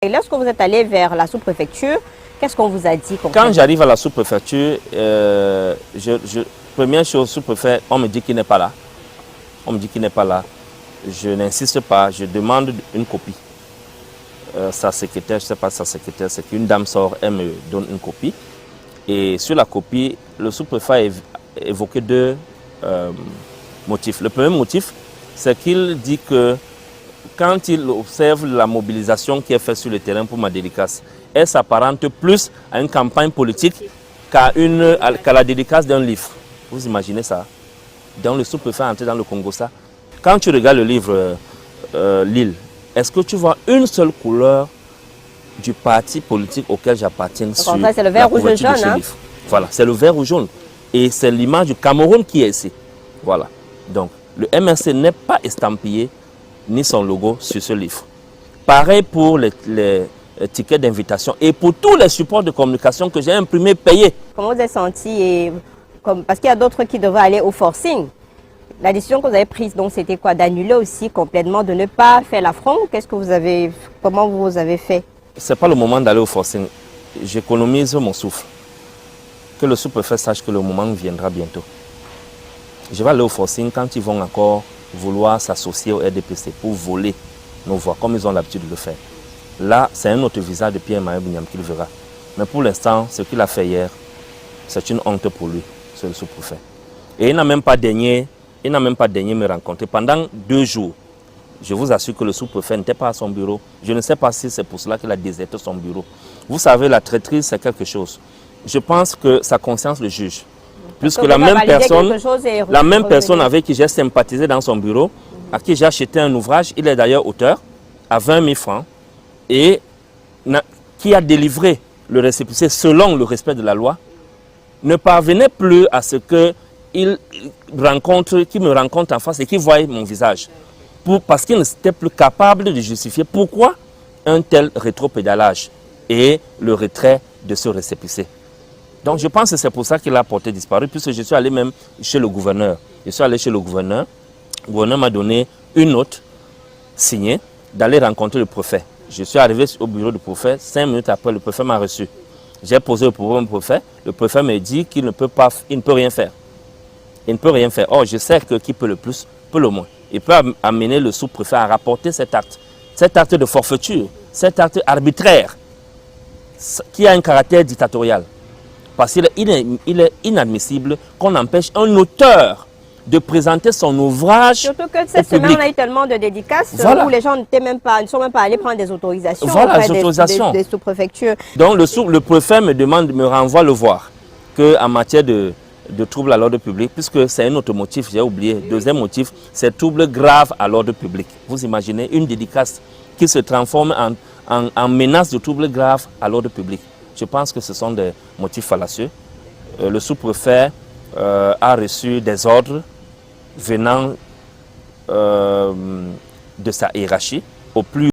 Et lorsque vous êtes allé vers la sous-préfecture, qu'est-ce qu'on vous a dit? Quand j'arrive à la sous-préfecture, première chose, sous-préfet, on me dit qu'il n'est pas là. On me dit qu'il n'est pas là. Je n'insiste pas, je demande une copie. Sa secrétaire, je ne sais pas sa secrétaire, c'est qu'une dame sort, elle me donne une copie. Et sur la copie, le sous-préfet a évoqué deux motifs. Le premier motif, c'est qu'il dit que quand il observe la mobilisation qui est faite sur le terrain pour ma dédicace, elle s'apparente plus à une campagne politique qu'à la dédicace d'un livre. Vous imaginez ça? Donc le sous-préfet est entré dans le Congo, ça. Quand tu regardes le livre L'île, est-ce que tu vois une seule couleur du parti politique auquel j'appartiens sur c'est le vert, rouge et jaune, hein? livre? Voilà, c'est le vert ou jaune. Et c'est l'image du Cameroun qui est ici. Voilà. Donc, le MRC n'est pas estampillé ni son logo sur ce livre. Pareil pour les tickets d'invitation et pour tous les supports de communication que j'ai imprimés, payés. Comment vous êtes senti parce qu'il y a d'autres qui devraient aller au forcing. La décision que vous avez prise, donc, c'était quoi? D'annuler aussi complètement, de ne pas faire l'affront? Comment vous avez fait? Ce n'est pas le moment d'aller au forcing. J'économise mon souffle. Que le sous-préfet sache que le moment viendra bientôt. Je vais aller au forcing quand ils vont encore vouloir s'associer au RDPC pour voler nos voix, comme ils ont l'habitude de le faire. Là, c'est un autre visage de Pierre-Emmanuel Bignam qu'il verra. Mais pour l'instant, ce qu'il a fait hier, c'est une honte pour lui, c'est le sous-préfet. Et il n'a même pas daigné me rencontrer pendant 2 jours. Je vous assure que le sous-préfet n'était pas à son bureau. Je ne sais pas si c'est pour cela qu'il a déserté son bureau. Vous savez, la traîtrise, c'est quelque chose. Je pense que sa conscience le juge. Puisque la même personne avec qui j'ai sympathisé dans son bureau, à qui j'ai acheté un ouvrage, il est d'ailleurs auteur, à 20 000 francs, et qui a délivré le récépissé selon le respect de la loi, ne parvenait plus à ce qu'il me rencontre en face et qu'il voie mon visage. Parce qu'il n'était plus capable de justifier pourquoi un tel rétropédalage et le retrait de ce récépissé. Donc je pense que c'est pour ça qu'il a porté disparu, puisque je suis allé même chez le gouverneur. Je suis allé chez le gouverneur m'a donné une note signée d'aller rencontrer le préfet. Je suis arrivé au bureau du préfet, 5 minutes après, le préfet m'a reçu. J'ai posé le problème au préfet, le préfet me dit qu'il ne peut rien faire. Il ne peut rien faire. Or, je sais que qui peut le plus, peut le moins. Il peut amener le sous-préfet à rapporter cet acte de forfaiture, cet acte arbitraire, qui a un caractère dictatorial. Parce qu'il est inadmissible qu'on empêche un auteur de présenter son ouvrage. Surtout que cette semaine, on a eu tellement de dédicaces où les gens ne sont même pas allés prendre des autorisations des sous-préfectures. Donc le préfet me renvoie le voir qu'en matière de troubles à l'ordre public, puisque c'est un autre motif, j'ai oublié. Deuxième motif, c'est troubles graves à l'ordre public. Vous imaginez une dédicace qui se transforme en menace de troubles graves à l'ordre public. Je pense que ce sont des motifs fallacieux. Le sous-préfet a reçu des ordres venant de sa hiérarchie au plus